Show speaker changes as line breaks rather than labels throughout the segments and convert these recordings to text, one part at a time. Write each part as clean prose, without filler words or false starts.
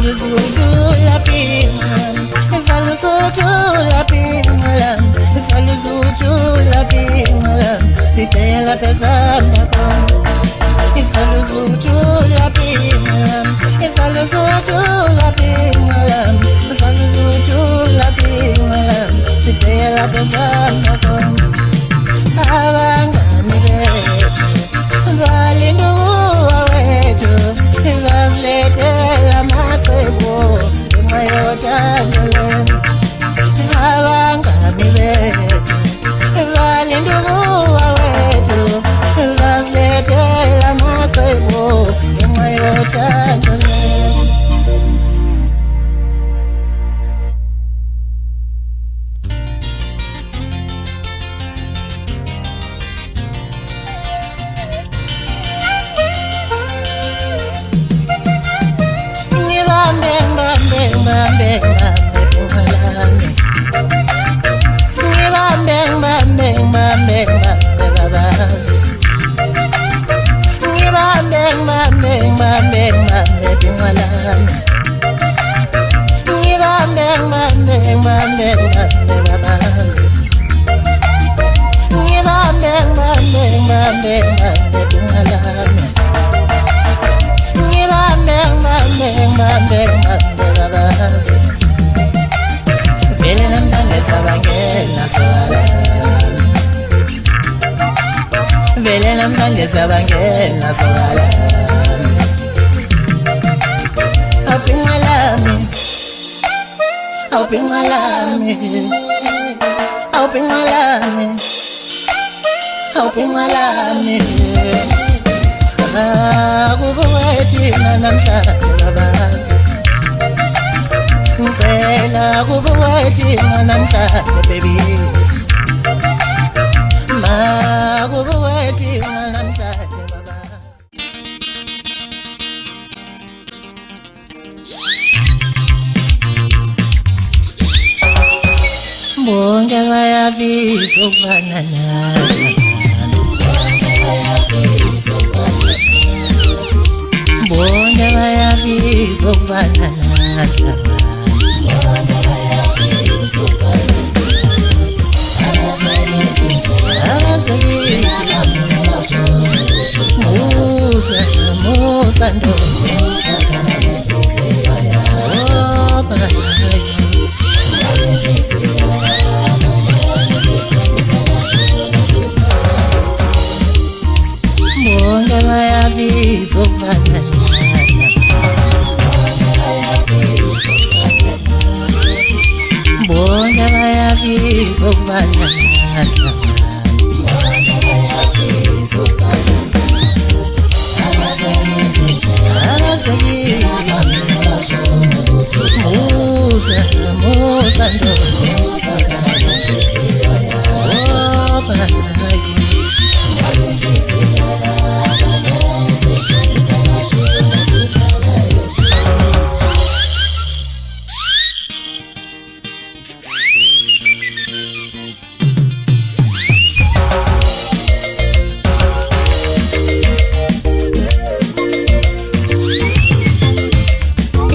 Saluzutula pingalam, saluzutula pingalam, saluzutula pingalam, sitela pesanga kon. Saluzutula pingalam, saluzutula pingalam, saluzutula pingalam, sitela pesanga kon. Abangani bethu, balinduwa wethu, izazilethela amacebo ngenxa yothando lwenu. Abangani bethu, balinduwa wethu, izazilethela amacebo ngenxa yothando lwenu. Vele namhlanje sabangena sala. Awupingalami, awupingalami, awupingalami, awupingalami. Kubuwe thina namhlanje babazi, ngicela kubuwe thina namhlanje baby. Kubuwethi namhlanje baba. Bonke bayafisa ukufana nawe, bonke bayafisa ukufana nawe. Musa ndo bonke bayafisa ukufana nawe, bonke bayafisa ukufana nawe. Musa ndo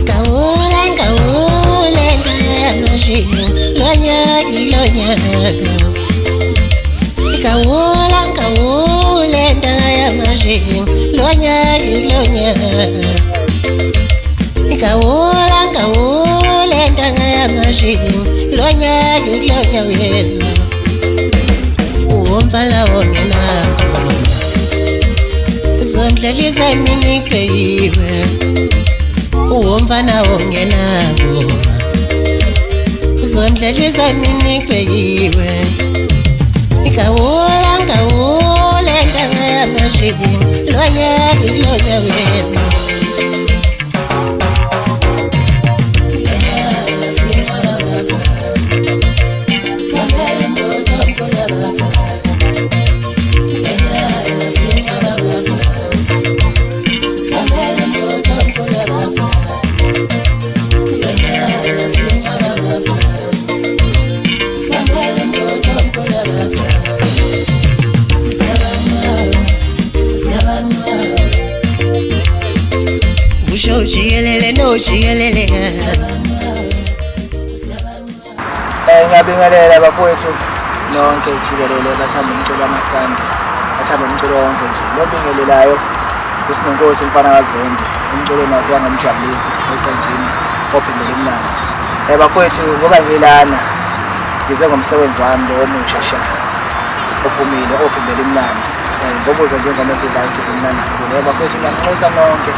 Kawula ndaya mashing lonya Kawula ndaya mashing lonya wezu umfala wona zondlelisa mini peyiwe umfana wona zondlelisa mini peyiwe. Kawula ndaya mashing lonya wezu
Ngiyabingelela bafowethu nonke jikelele bathanda umculo wamaskandi, bathanda umculo wonke nje. Lobingelelayo uSinonkosi umfana kaZondi, umculo naziwa ngomjabulisi eqenjini ophindele emnandi. Bafowethu ngoba ngilana ngize ngomsebenzi wami lo omusha sha ophumile ophindele emnandi. Ngobuza njengoma ezidlala nje zemnandi kakhulu. Bafowethu ngiyanxusa nonke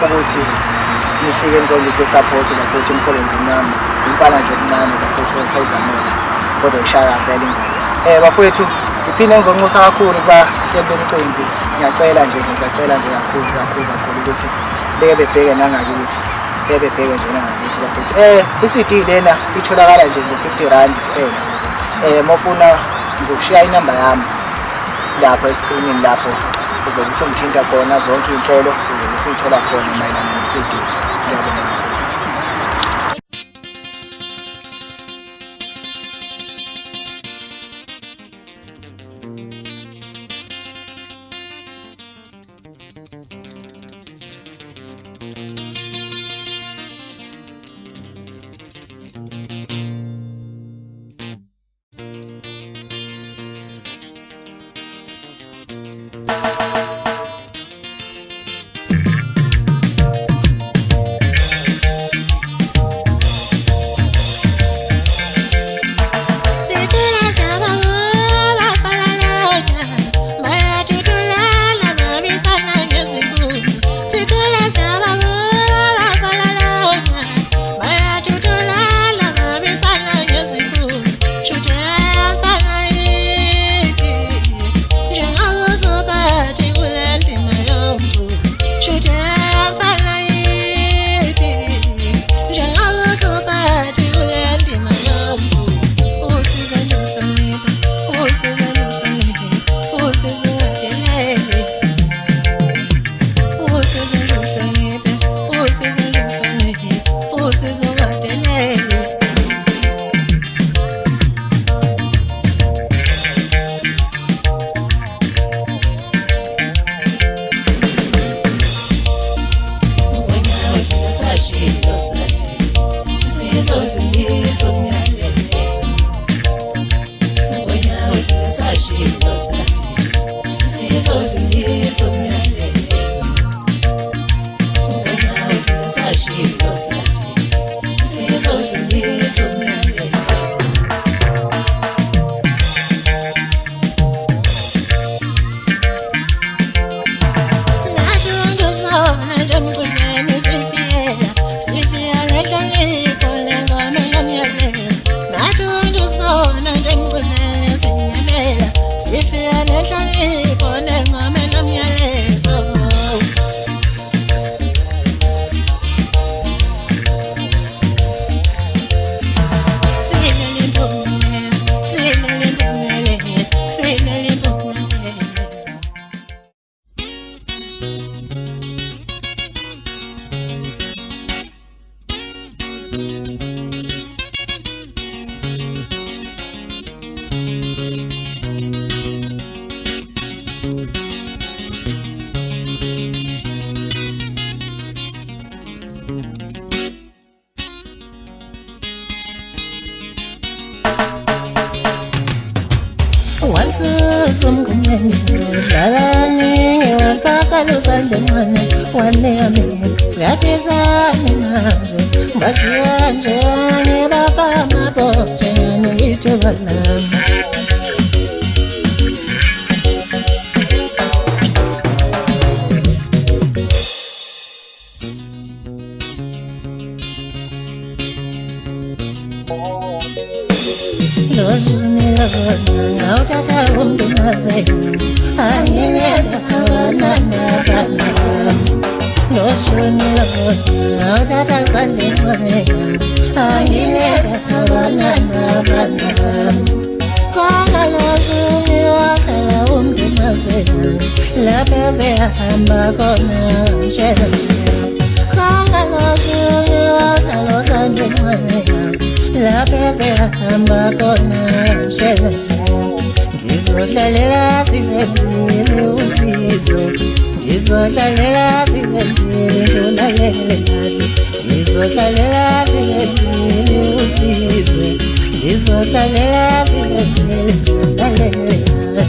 ukuthi nifike nizongiphe support bafowethu emsebenzini nami. Umfana nje omncane bafowethu osayizamela kodwa ishaya vele ingoma. Bafowethu ngiphinde ngizonxusa kakhulu kuba hlelo lomcimbi. Ngiyacela nje kakhulu ukuthi bebheke nangakithi. Bebheke nje nangakithi bafowethu. I-CD lena itholakala nje ngo-R50 kuphela. Mawufuna ngizokushiya inamba yami lapho escreenini lapho uzobe usungithinta khona zonke inhlelo uzobe usithola khona mayelana ne-CD. Ngiyabonga.
Ngizohlalela sibephile usizwe, ngizohlalela sibephile ngizohlalela.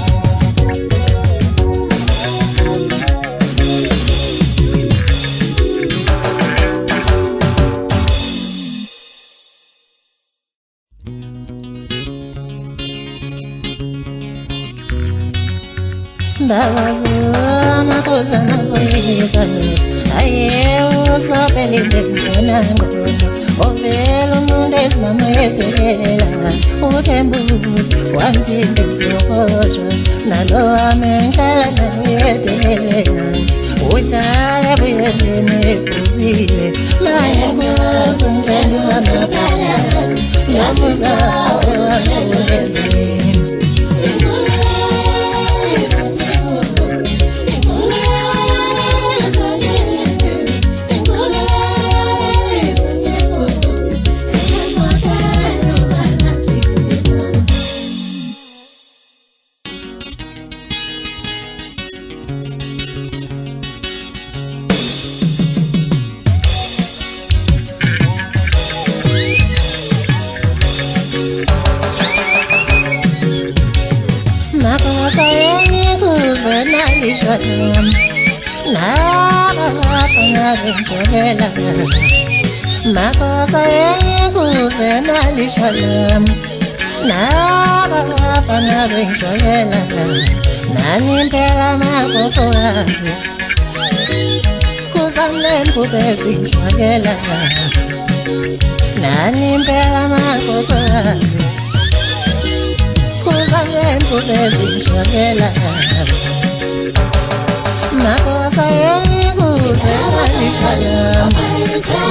Ndabazama kozana koyisa ayewo swapelile ngonangono ovela umuntu esimamwedelela uthembuthi wamthinta usokoshwa nalo amenhlala nayedelela udlala buyelini ephuzile manje nkosi ungithembisa amaphalaza lofuza ewakhulezini. Nalishwalam nabafana benjwela makosa yekuze nalishwalam nabafana benjwela nani impela makosa wazi kuzamlembu bezinjwela nani impela makosa wazi kuzamlembu bezinjwela makosa yekuze nalishwalam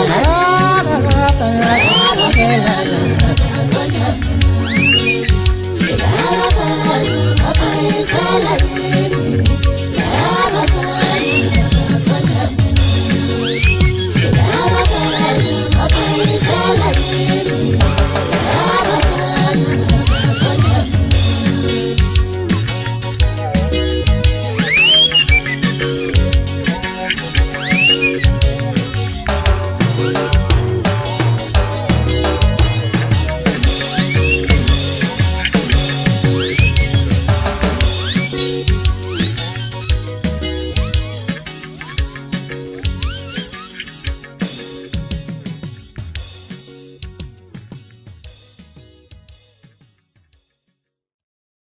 nabafana benjwela